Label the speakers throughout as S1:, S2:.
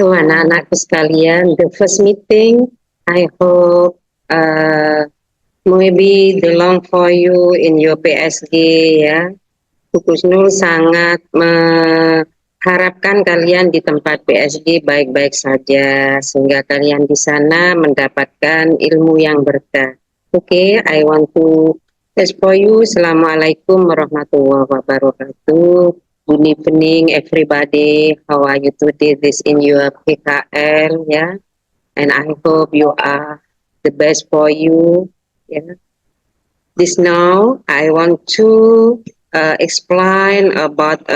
S1: So anak-anakku sekalian, the first meeting, I hope maybe the long for you in your PSG ya. Kusnul sangat mengharapkan kalian di tempat PSG baik-baik saja sehingga kalian di sana mendapatkan ilmu yang berkah. Oke, I want to ask for you. Assalamualaikum warahmatullahi wabarakatuh. Good evening everybody. How are you today? This in your PKL ya. And I hope you are the best for you. Yeah. This now I want to explain about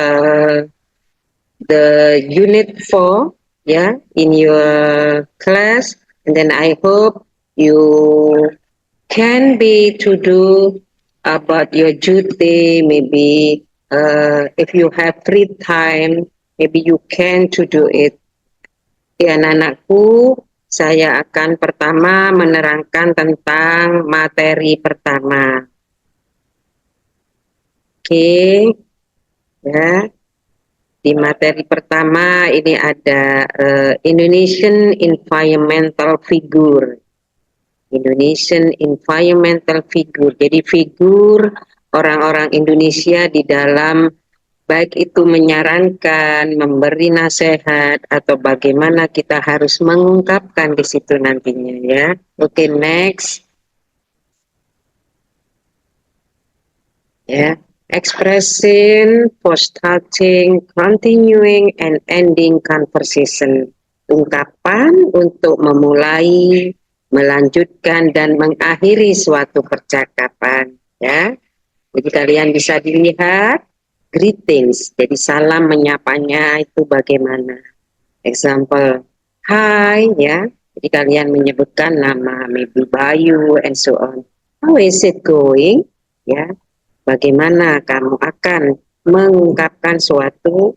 S1: the unit 4 yeah in your class, and then I hope you can be to do about your duty, maybe if you have free time maybe you can to do it. Ya anak-anakku, saya akan pertama menerangkan tentang materi pertama. Oke, ya. Di materi pertama ini ada Indonesian Environmental Figure. Indonesian Environmental Figure. Jadi figur orang-orang Indonesia di dalam baik itu menyarankan, memberi nasihat, atau bagaimana kita harus mengungkapkan di situ nantinya ya. Oke, next. Ya, expressing for starting, continuing, and ending conversation. Ungkapan untuk memulai, melanjutkan, dan mengakhiri suatu percakapan. Ya, jadi kalian bisa dilihat greetings, jadi salam menyapanya itu bagaimana. Example, hi ya, jadi kalian menyebutkan nama, maybe Bayu and so on. How is it going? Ya, bagaimana kamu akan mengungkapkan suatu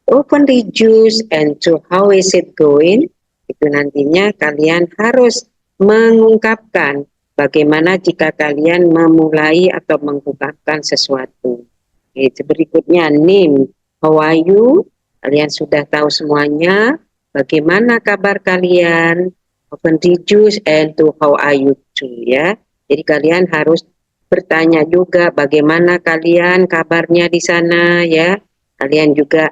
S1: open reduce and to how is it going, itu nantinya kalian harus mengungkapkan bagaimana jika kalian memulai atau mengungkapkan sesuatu. Itu berikutnya name, how are you, kalian sudah tahu semuanya, bagaimana kabar kalian, open reduce and to how are you too ya. Jadi kalian harus bertanya juga bagaimana kalian kabarnya di sana ya. Kalian juga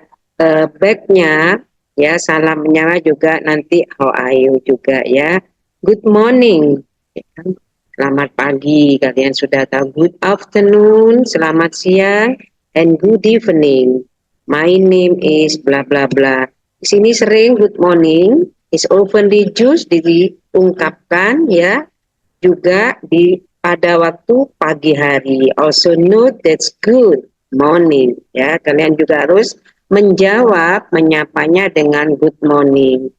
S1: backnya ya, salam menyapa juga nanti how are you juga ya. Good morning, ya kan? Selamat pagi, kalian sudah tahu. Good afternoon, selamat siang, and good evening. My name is bla bla bla. Di sini sering good morning is often reduced, diungkapkan ya, juga di pada waktu pagi hari. Also note that's good morning ya. Kalian juga harus menjawab, menyapanya dengan good morning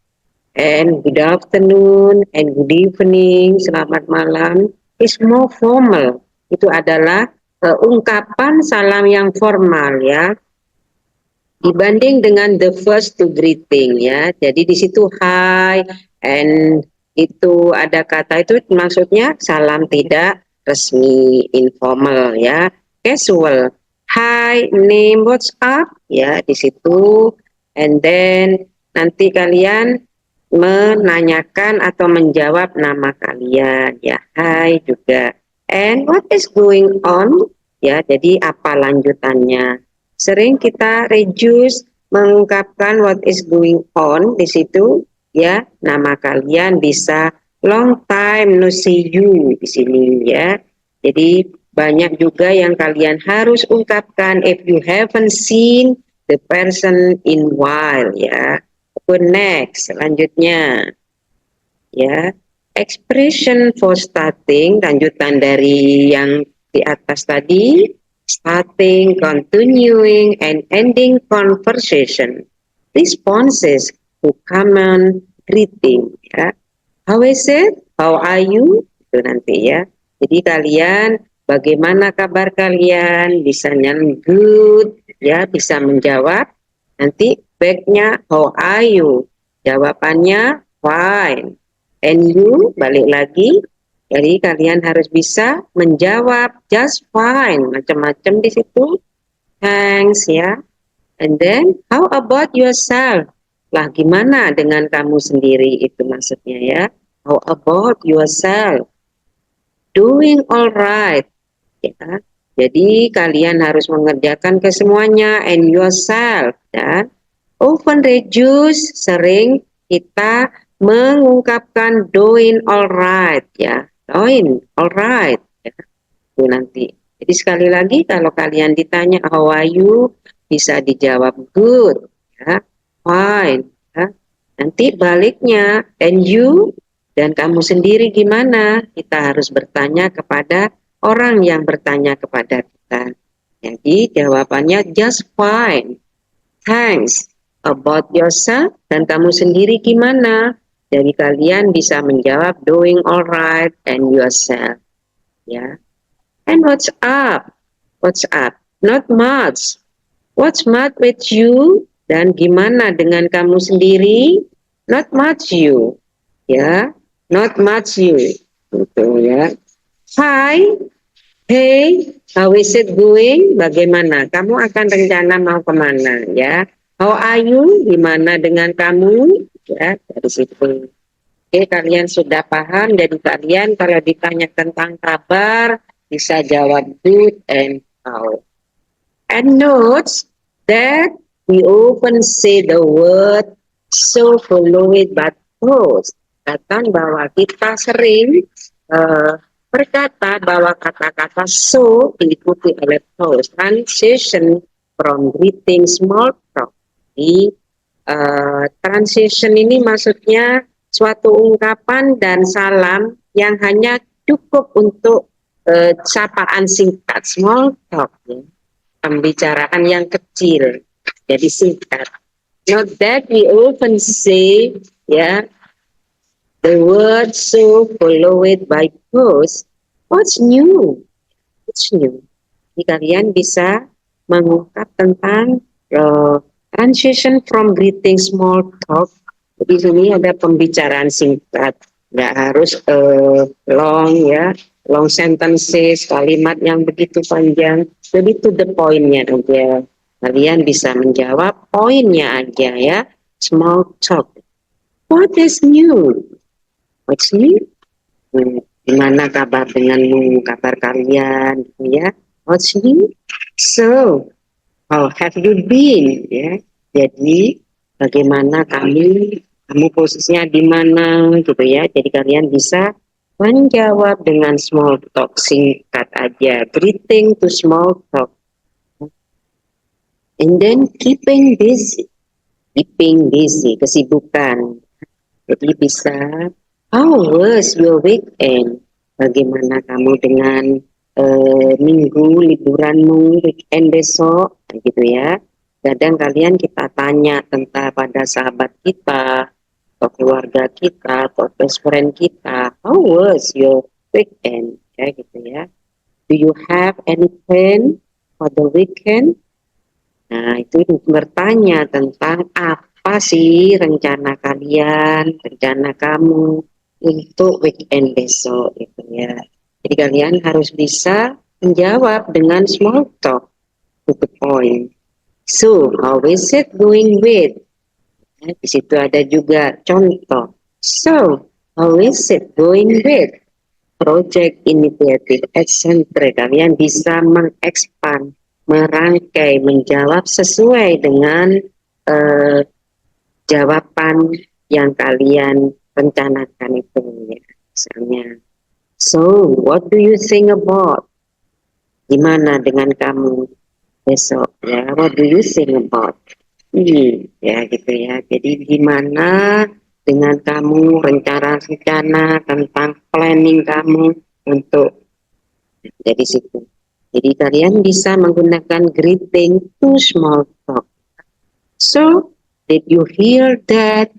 S1: and good afternoon and good evening, selamat malam is more formal. Itu adalah ungkapan salam yang formal ya, dibanding dengan the first to greeting ya. Jadi di situ hi and itu ada kata itu maksudnya salam tidak resmi, informal ya, casual. Hi, name, what's up ya di situ, and then nanti kalian menanyakan atau menjawab nama kalian ya, hi juga, and what is going on ya, jadi apa lanjutannya. Sering kita reduce mengungkapkan what is going on di situ ya, nama kalian bisa long time no see you di sini ya. Jadi banyak juga yang kalian harus ungkapkan if you haven't seen the person in while ya. Next, selanjutnya ya, expression for starting, lanjutan dari yang di atas tadi, starting, continuing, and ending conversation. Responses to common greeting ya. How is it? How are you? Itu nanti ya. Jadi kalian bagaimana kabar kalian? Bisa good ya, bisa menjawab. Nanti backnya how are you? Jawabannya fine. And you balik lagi. Jadi kalian harus bisa menjawab just fine, macam-macam di situ. Thanks ya. And then how about yourself? Lah gimana dengan kamu sendiri itu maksudnya ya. How about yourself? Doing alright. Ya. Jadi kalian harus mengerjakan kesemuanya and yourself ya. Often reduce sering kita mengungkapkan doing alright ya. Doing alright ya. Itu nanti. Jadi sekali lagi kalau kalian ditanya how are you bisa dijawab good ya. Fine ya. Nanti baliknya and you dan kamu sendiri gimana? Kita harus bertanya kepada orang yang bertanya kepada kita. Jadi jawabannya just fine. Thanks. About yourself dan kamu sendiri gimana? Jadi kalian bisa menjawab doing alright and yourself. Ya. And what's up? What's up? Not much. What's much with you? Dan gimana dengan kamu sendiri? Not much you. Ya, not much you. Gitu ya. Hi, hey, how is it going? Bagaimana? Kamu akan rencana mau kemana ya? How are you? Gimana dengan kamu? Ya, dari situ. Oke, kalian sudah paham. Jadi kalian kalau ditanya tentang kabar bisa jawab good and how. And notes that we often say the word so follow it but pause. Katakan bahwa kita sering uh, berkata bahwa kata-kata so diikuti oleh pause. Transition from greeting small talk. Jadi transition ini maksudnya suatu ungkapan dan salam yang hanya cukup untuk sapaan singkat, small talk. Ya, pembicaraan yang kecil, jadi singkat. Not that we often say, ya, the word so follow it by pause. What's new? What's new? Jadi kalian bisa mengungkap tentang transition from greeting small talk. Di sini ada pembicaraan singkat, nggak harus long ya, long sentences, kalimat yang begitu panjang, lebih to the point-nya aja. Kalian bisa menjawab poinnya aja ya, small talk. What is new? What's new? Gimana kabar denganmu, kabar kalian, gitu ya. What's new? So, how have you been? Ya, jadi bagaimana kamu posisinya di mana, gitu ya. Jadi kalian bisa menjawab dengan small talk singkat aja. Greeting to small talk. And then keeping busy, kesibukan. Jadi bisa, how was your weekend? Bagaimana kamu dengan minggu liburanmu, weekend besok, gitu ya. Kadang kalian kita tanya tentang pada sahabat kita, atau keluarga kita, atau best friend kita, how was your weekend? Ya, gitu ya. Do you have any plan for the weekend? Nah, itu bertanya tentang apa sih rencana kalian, rencana kamu untuk weekend besok gitu ya. Jadi kalian harus bisa menjawab dengan small talk to the point. So, how is it going with? Nah, di situ ada juga contoh. So, how is it going with? Project Initiative Eccentric, kalian bisa mengekspan, merangkai, menjawab sesuai dengan eh, jawaban yang kalian rencanakan itu ya. Misalnya, so what do you think about? Gimana dengan kamu besok ya? What do you think about? Ya gitu ya. Jadi gimana dengan kamu rencana-rencana tentang planning kamu untuk dari situ. Jadi kalian bisa menggunakan greeting to small talk. So, did you hear that?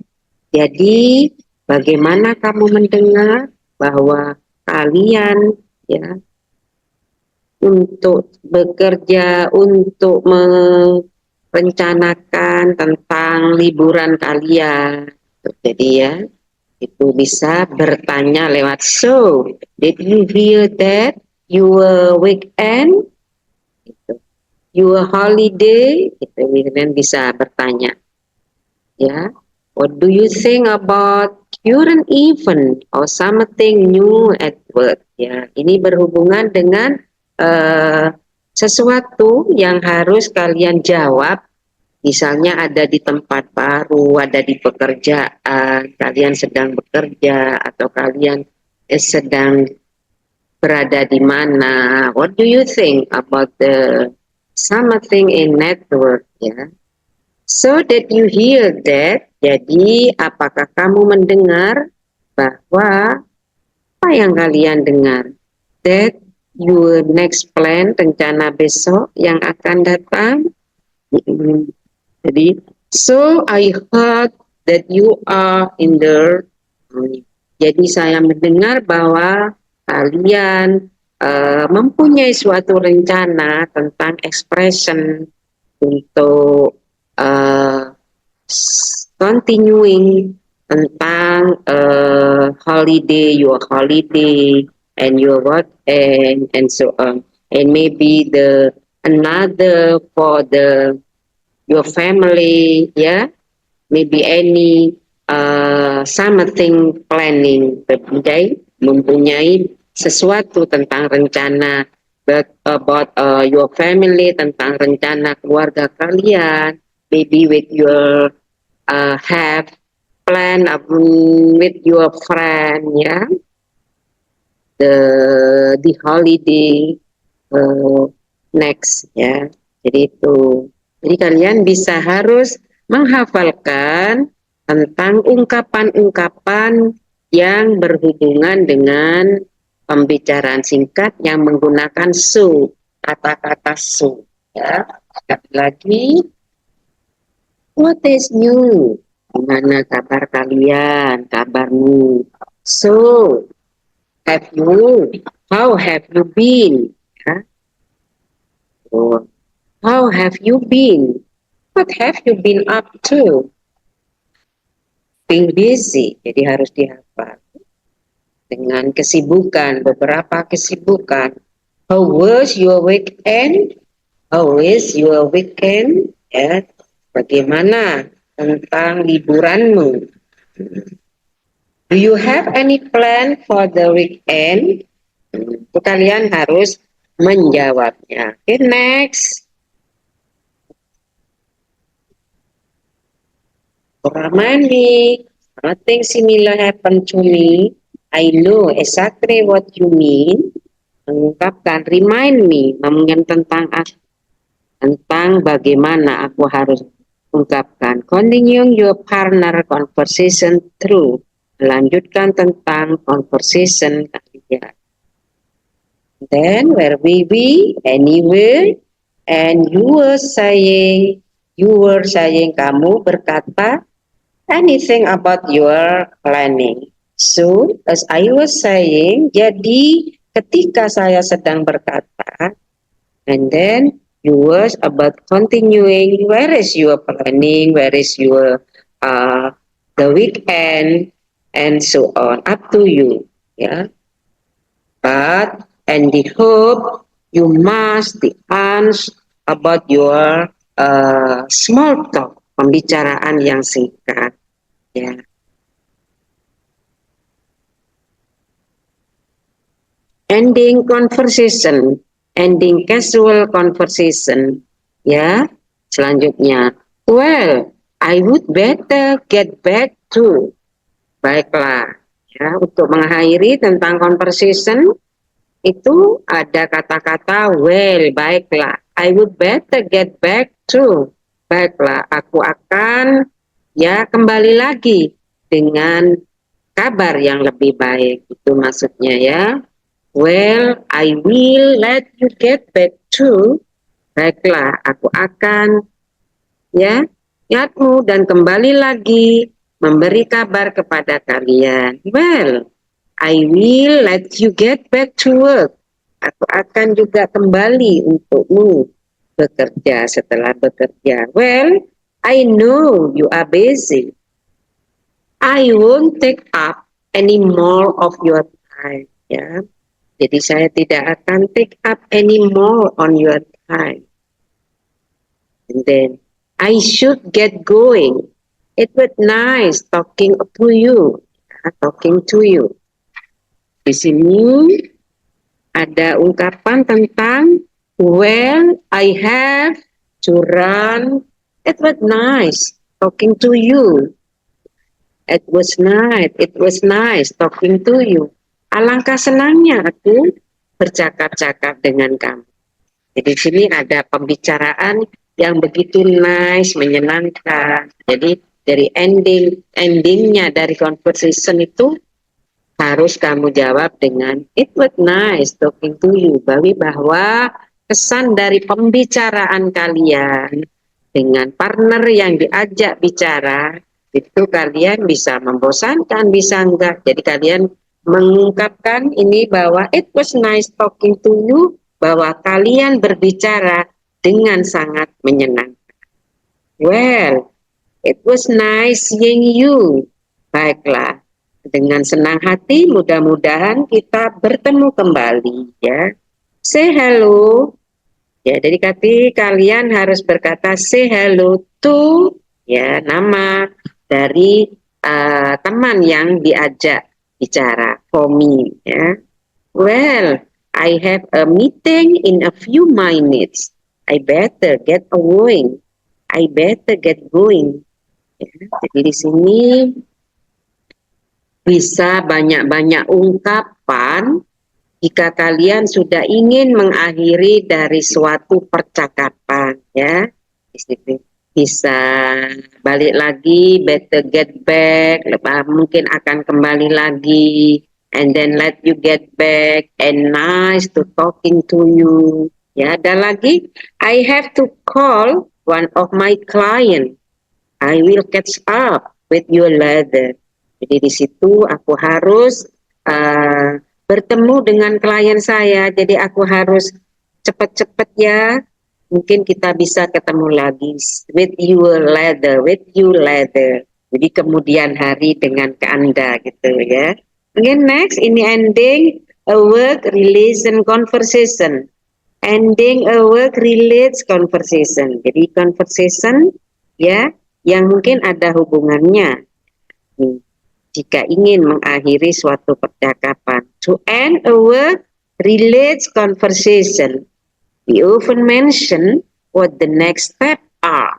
S1: Jadi, bagaimana kamu mendengar bahwa kalian ya untuk bekerja untuk merencanakan tentang liburan kalian. Jadi ya, itu bisa bertanya lewat so, did you hear that? Your weekend, gitu. Your holiday, gitu. Kalian bisa bertanya. Ya, what do you think about current event or something new at work? Ya, ini berhubungan dengan eh, sesuatu yang harus kalian jawab. Misalnya ada di tempat baru, ada di pekerjaan, kalian sedang bekerja atau kalian sedang berada di mana. What do you think about the something in network? Ya, so that you hear that, jadi apakah kamu mendengar bahwa apa yang kalian dengar? That your next plan, rencana besok yang akan datang. Jadi, so I heard that you are in the. Jadi saya mendengar bahwa kalian mempunyai suatu rencana tentang expression untuk uh, continuing tentang holiday, your holiday, and your work, and so on, and maybe the another for the your family, yeah, maybe any something planning, mempunyai sesuatu tentang rencana about your family, tentang rencana keluarga kalian, maybe with your have plan with your friend, ya, the holiday uh, next, ya. Jadi itu. Jadi kalian bisa harus menghafalkan tentang ungkapan-ungkapan yang berhubungan dengan pembicaraan singkat yang menggunakan so, kata-kata so. Ya. Sekali lagi, what is new? Gimana kabar kalian? Kabarmu? So, have you? How have you been? Ya. Oh, how have you been? What have you been up to? Being busy, jadi harus dihafal. Dengan kesibukan, beberapa kesibukan. How was your weekend? How is your weekend? Ya, bagaimana tentang liburanmu? Do you have any plan for the weekend? Itu kalian harus menjawabnya. Okay, next. Remind me, nothing similar happened to me. I know exactly what you mean. Mengungkapkan, remind me, ngomongin tentang bagaimana aku harus ungkapkan. Continuing your partner conversation through, melanjutkan tentang conversation kalian. Then where we be, anywhere, and you were saying, kamu berkata, anything about your planning. So, as I was saying, jadi ketika saya sedang berkata, and then you was about continuing, where is your planning, where is your the weekend, and so on, up to you, ya. But, and the hope, you must the answer about your small talk, pembicaraan yang singkat, ya. Ending conversation, ending casual conversation, ya. Selanjutnya, well, I would better get back to. Baiklah, ya, untuk mengakhiri tentang conversation itu ada kata-kata well, baiklah. I would better get back to. Baiklah, aku akan ya kembali lagi dengan kabar yang lebih baik. Itu maksudnya, ya. Well, I will let you get back to. Baiklah, aku akan ya lihatmu dan kembali lagi memberi kabar kepada kalian. Well, I will let you get back to work. Aku akan juga kembali untukmu bekerja setelah bekerja. Well, I know you are busy. I won't take up any more of your time. Ya. Jadi saya tidak akan take up any more on your time. And then I should get going. It was nice talking to you. Talking to you. Di sini ada ungkapan tentang well, I have to run. It was nice talking to you. It was nice. It was nice talking to you. Alangkah senangnya aku bercakap-cakap dengan kamu. Jadi di sini ada pembicaraan yang begitu nice, menyenangkan. Jadi dari endingnya dari conversation itu harus kamu jawab dengan it was nice talking to you. Bahwa kesan dari pembicaraan kalian dengan partner yang diajak bicara itu kalian bisa membosankan, bisa enggak. Jadi kalian mengungkapkan ini bahwa it was nice talking to you, bahwa kalian berbicara dengan sangat menyenangkan. Well, it was nice seeing you. Baiklah, dengan senang hati mudah-mudahan kita bertemu kembali ya. Say hello. Ya, jadi kalian harus berkata say hello to ya nama dari teman yang diajak bicara, for me ya. Well, I have a meeting in a few minutes. I better get going. I better get going. Ya, jadi di sini bisa banyak-banyak ungkapan jika kalian sudah ingin mengakhiri dari suatu percakapan ya. Bisa balik lagi, better get back, mungkin akan kembali lagi, and then let you get back, and nice to talking to you. Ya, ada lagi, I have to call one of my client. I will catch up with you later. Jadi di situ aku harus bertemu dengan klien saya. Jadi aku harus cepat-cepat ya. Mungkin kita bisa ketemu lagi with you later, with you later. Jadi kemudian hari dengan ke Anda gitu ya. Again next ini ending a work relation conversation. Ending a work relates conversation. Jadi conversation ya yang mungkin ada hubungannya. Jika ingin mengakhiri suatu percakapan. To end a work relates conversation. We often mention what the next step are.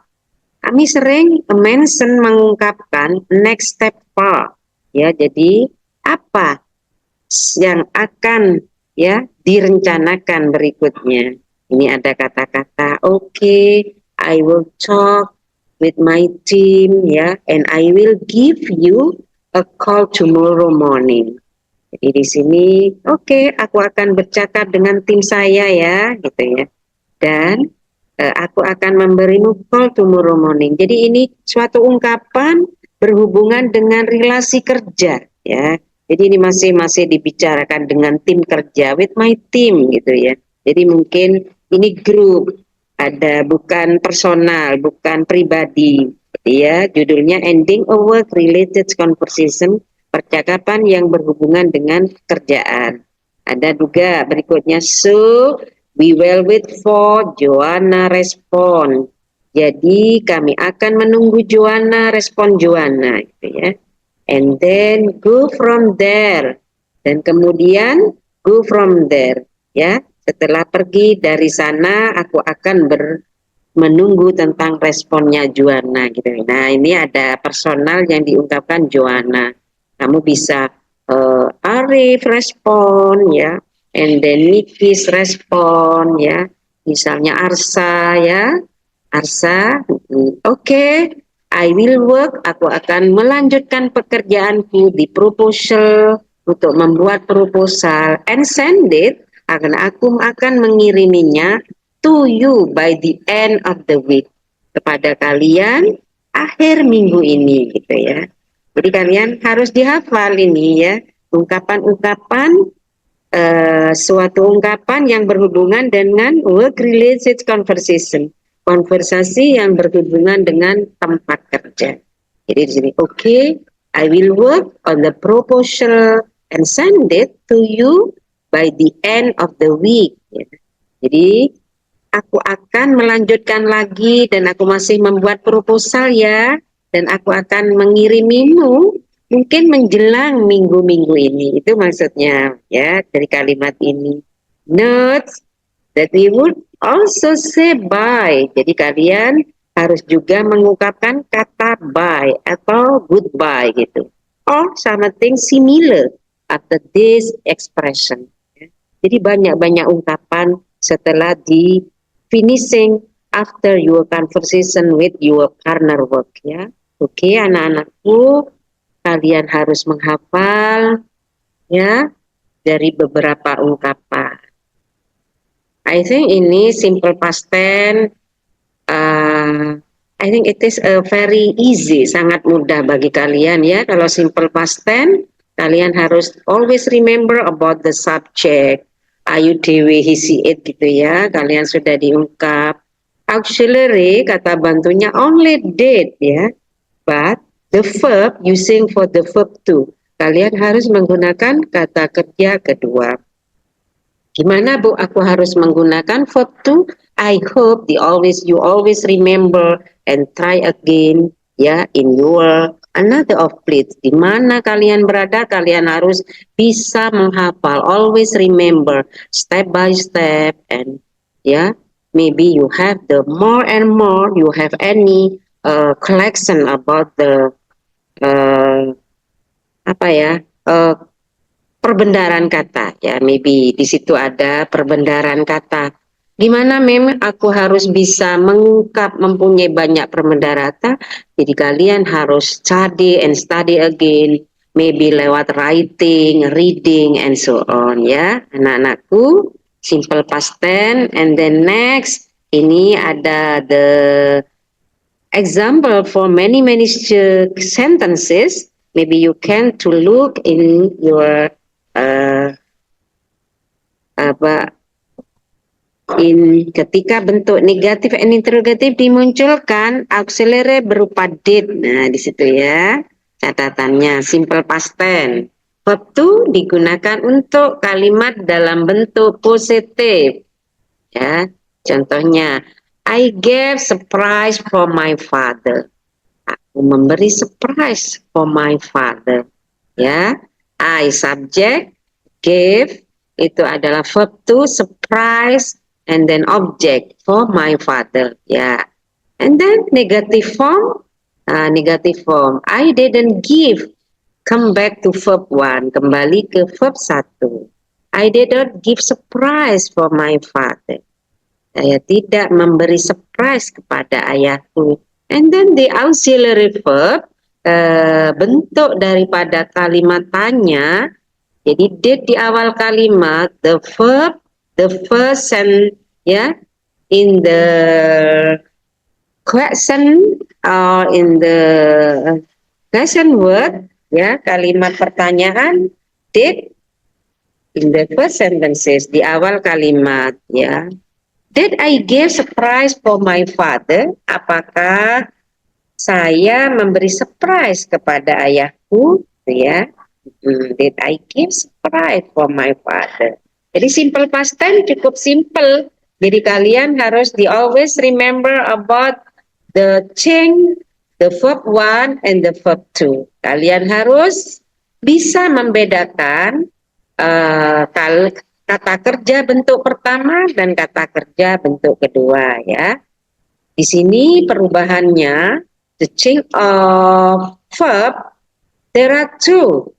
S1: Kami sering mengungkapkan next step are. Ya, jadi apa yang akan ya direncanakan berikutnya. Ini ada kata-kata okay, I will talk with my team ya, and I will give you a call tomorrow morning. Jadi di sini okay, aku akan bercakap dengan tim saya ya, gitu ya. Dan aku akan memberimu call tomorrow morning. Jadi ini suatu ungkapan berhubungan dengan relasi kerja ya. Jadi ini masih dibicarakan dengan tim kerja, with my team gitu ya. Jadi mungkin ini grup, ada bukan personal, bukan pribadi. Ya, judulnya ending a work related conversation, percakapan yang berhubungan dengan kerjaan. Ada juga berikutnya, so we will wait for Joanna respond. Jadi kami akan menunggu Joanna respon Joanna gitu ya. And then go from there. Dan kemudian go from there ya. Setelah pergi dari sana aku akan menunggu tentang responnya Joanna gitu. Nah, ini ada personal yang diungkapkan Joanna. Kamu bisa Arif respon ya, and then Nikis respon ya. Misalnya Arsa ya. Arsa, okay, I will work, aku akan melanjutkan pekerjaanku di proposal untuk membuat proposal and send it, akan aku akan mengiriminya to you by the end of the week, kepada kalian akhir minggu ini gitu ya. Jadi kalian harus dihafal ini ya, ungkapan-ungkapan suatu ungkapan yang berhubungan dengan work related conversation. Konversasi yang berhubungan dengan tempat kerja. Jadi di sini, okay, I will work on the proposal and send it to you by the end of the week. Ya. Jadi aku akan melanjutkan lagi dan aku masih membuat proposal ya. dan aku akan mengirimimu mungkin menjelang minggu-minggu ini. Itu maksudnya ya dari kalimat ini. Note that we would also say bye. Jadi kalian harus juga mengungkapkan kata bye atau goodbye gitu. Or something similar after this expression. Jadi banyak-banyak ungkapan setelah di finishing after your conversation with your partner work ya. Oke, anak-anakku, kalian harus menghafal ya dari beberapa ungkapan. I think ini simple past tense. I think it is a very easy, sangat mudah bagi kalian ya. Kalau simple past tense, kalian harus always remember about the subject. Ayu, dewe, he, she, it gitu ya. Kalian sudah diungkap. Auxiliary kata bantunya only did ya. But the verb using for the verb to. Kalian harus menggunakan kata kerja kedua. Gimana Bu, aku harus menggunakan verb to? I hope you always remember and try again ya in your another of place. Di mana kalian berada, kalian harus bisa menghafal, always remember step by step and ya maybe you have the more and more you have any collection about the uh, apa ya perbendaharaan kata ya, maybe di situ ada perbendaharaan kata. Gimana aku harus bisa mengungkap mempunyai banyak perbendaharaan kata? Jadi kalian harus study and study again, maybe lewat writing, reading and so on ya, anak-anakku. Simple past tense and then next ini ada the example for many sentences. Maybe you can to look in your uh, apa ketika bentuk negatif and interrogatif dimunculkan, auxiliary berupa did. Nah, di situ ya catatannya simple past tense. Verb to digunakan untuk kalimat dalam bentuk positif. Ya, contohnya I gave surprise for my father. Aku memberi surprise for my father. Ya, I subject, gave itu adalah verb to, surprise and then object for my father. Ya, and then negative form, I didn't give. Come back to verb one, kembali ke verb satu. I didn't give surprise for my father. Saya tidak memberi surprise kepada ayahku. And then the auxiliary verb, bentuk daripada kalimat tanya. Jadi did di awal kalimat, the verb, the first and ya, in the question or in the question word, ya, kalimat pertanyaan did in the first sentences di awal kalimat, ya. Did I give surprise for my father? Apakah saya memberi surprise kepada ayahku? Ya, did I give surprise for my father? Jadi simple past tense cukup simple. Jadi kalian harus always remember about the change, the verb one and the verb two. Kalian harus bisa membedakan kata kerja bentuk pertama dan kata kerja bentuk kedua ya. Di sini perubahannya, the change of verb, there are two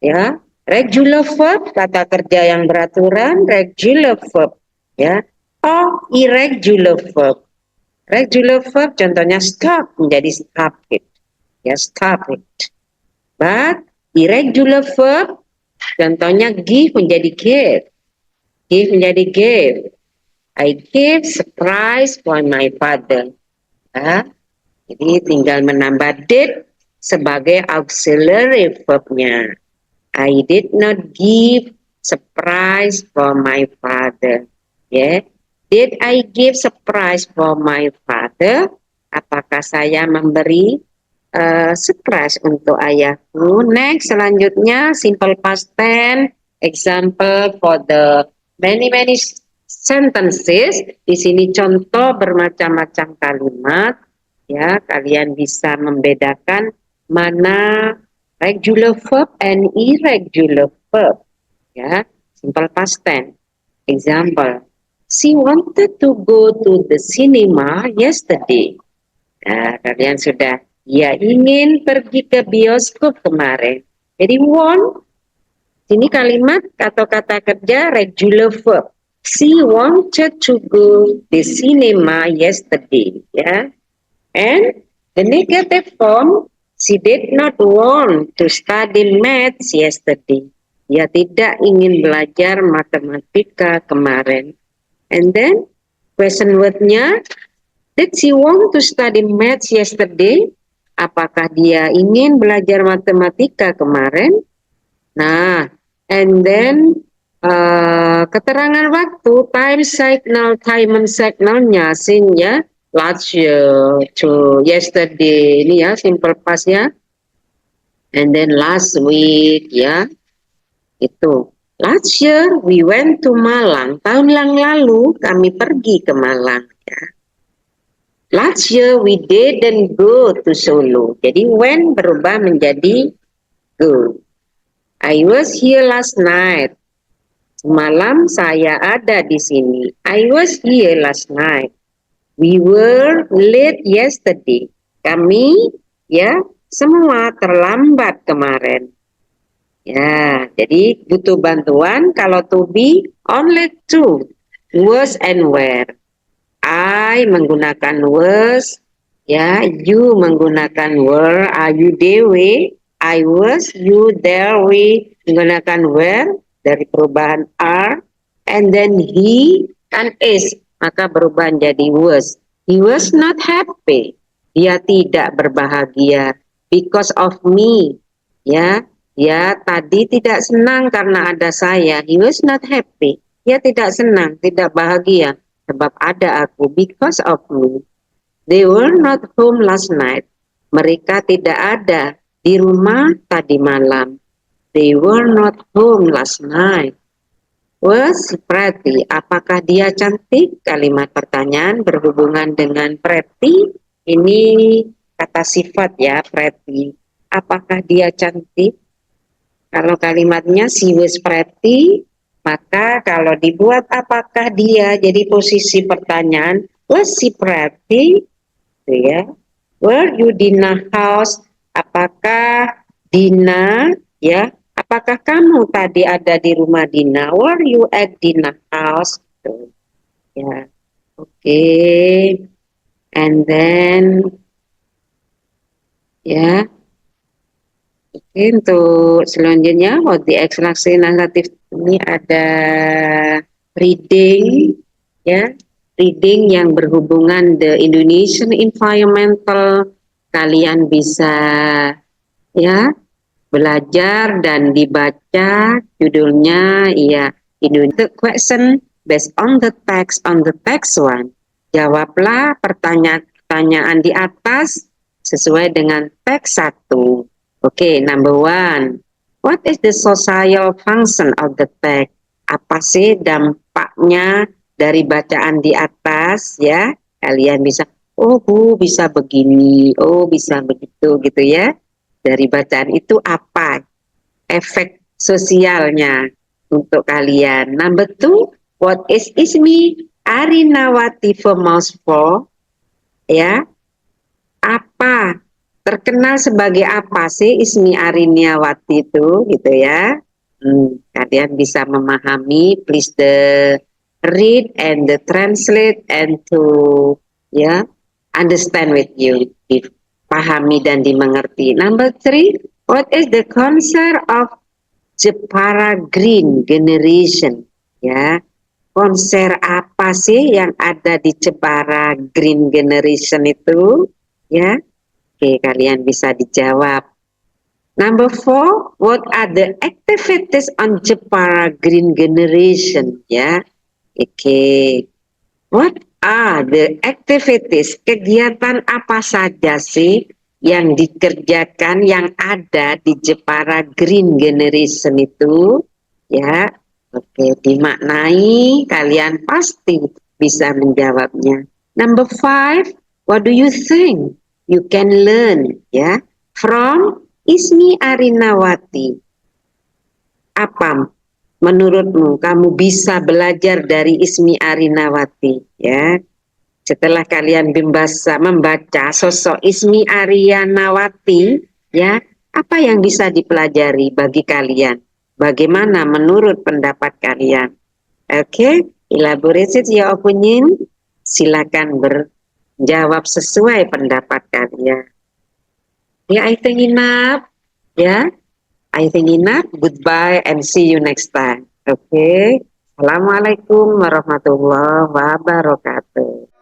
S1: ya. Regular verb, kata kerja yang beraturan, regular verb ya. Or irregular verb. Regular verb contohnya stop menjadi stop it ya, stop it. But irregular verb contohnya give menjadi give. Give menjadi give. I give surprise for my father. Ya. Jadi tinggal menambah did sebagai auxiliary verbnya. I did not give surprise for my father. Ya. Did I give surprise for my father? Apakah saya memberi surprise untuk ayahku? Next, selanjutnya simple past tense. Example for the many sentences. Di sini contoh bermacam-macam kalimat. Ya, kalian bisa membedakan mana regular verb and irregular verb. Ya, simple past tense. Example, she wanted to go to the cinema yesterday. Nah, kalian sudah, dia ingin pergi ke bioskop kemarin. Jadi want, ini kalimat atau kata kerja regular verb. She wanted to go the cinema yesterday. Ya, and the negative form, she did not want to study maths yesterday. Dia tidak ingin belajar matematika kemarin. And then question word-nya, did she want to study maths yesterday? Apakah dia ingin belajar matematika kemarin? Nah, and then keterangan waktu, time signal-nya sinnya last year to yesterday, ini ya simple past ya. And then last week ya, itu. Last year we went to Malang. Tahun yang lalu kami pergi ke Malang ya. Last year we didn't go to Solo. Jadi when berubah menjadi go. I was here last night. Semalam saya ada di sini. I was here last night. We were late yesterday. Kami ya semua terlambat kemarin. Ya, jadi butuh bantuan kalau to be only two, was and where. I menggunakan was, ya, you menggunakan were, are you Dewi, I was, you there, we menggunakan were dari perubahan are, and then he and is, maka berubah menjadi was. He was not happy, dia tidak berbahagia because of me, ya, dia tadi tidak senang karena ada saya. He was not happy, dia tidak senang, tidak bahagia sebab ada aku, because of me. They were not home last night. Mereka tidak ada di rumah tadi malam. They were not home last night. Was pretty. Apakah dia cantik? Kalimat pertanyaan berhubungan dengan pretty. Ini kata sifat ya, pretty. Apakah dia cantik? Kalau kalimatnya she was pretty, maka kalau dibuat apakah dia, jadi posisi pertanyaan, was she pretty? Gitu ya. Were you Dina house? Apakah Dina, ya? Apakah kamu tadi ada di rumah Dina? Were you at Dina house? Gitu. Ya. Oke. And then ya. Oke, untuk selanjutnya di ekstraksi negatif ini ada reading, ya, reading yang berhubungan the Indonesian environmental. Kalian bisa ya belajar dan dibaca judulnya ya the question based on the text one. Jawablah pertanyaan di atas sesuai dengan teks 1. Oke, number 1. What is the social function of the text? Apa sih dampaknya dari bacaan di atas ya? Kalian bisa, oh Bu bisa begini, oh bisa begitu gitu ya. Dari bacaan itu apa efek sosialnya untuk kalian. Number 2, what is Ismi Arinawati famous for? Ya, apa terkenal sebagai apa sih Ismi Arinawati itu gitu ya. Kalian bisa memahami, please the read and the translate and to ya understand with you, dipahami dan dimengerti. Number 3, what is the concern of Jepara Green Generation? Ya, konser apa sih yang ada di Jepara Green Generation itu? Ya, oke, kalian bisa dijawab. Number 4, what are the activities on Jepara Green Generation? Ya, oke. What are the activities? Kegiatan apa saja sih yang dikerjakan yang ada di Jepara Green Generation itu? Ya, oke, dimaknai, kalian pasti bisa menjawabnya. Number 5, what do you think? you can learn ya from Ismi Arinawati. Apa menurutmu kamu bisa belajar dari Ismi Arinawati ya? Setelah kalian membaca sosok Ismi Arinawati ya, apa yang bisa dipelajari bagi kalian? Bagaimana menurut pendapat kalian? Oke, elaborate your opinion. Silakan berjawab sesuai pendapat kalian. Ya, I think enough. Ya, I think enough. Goodbye and see you next time. Oke. Assalamualaikum warahmatullahi wabarakatuh.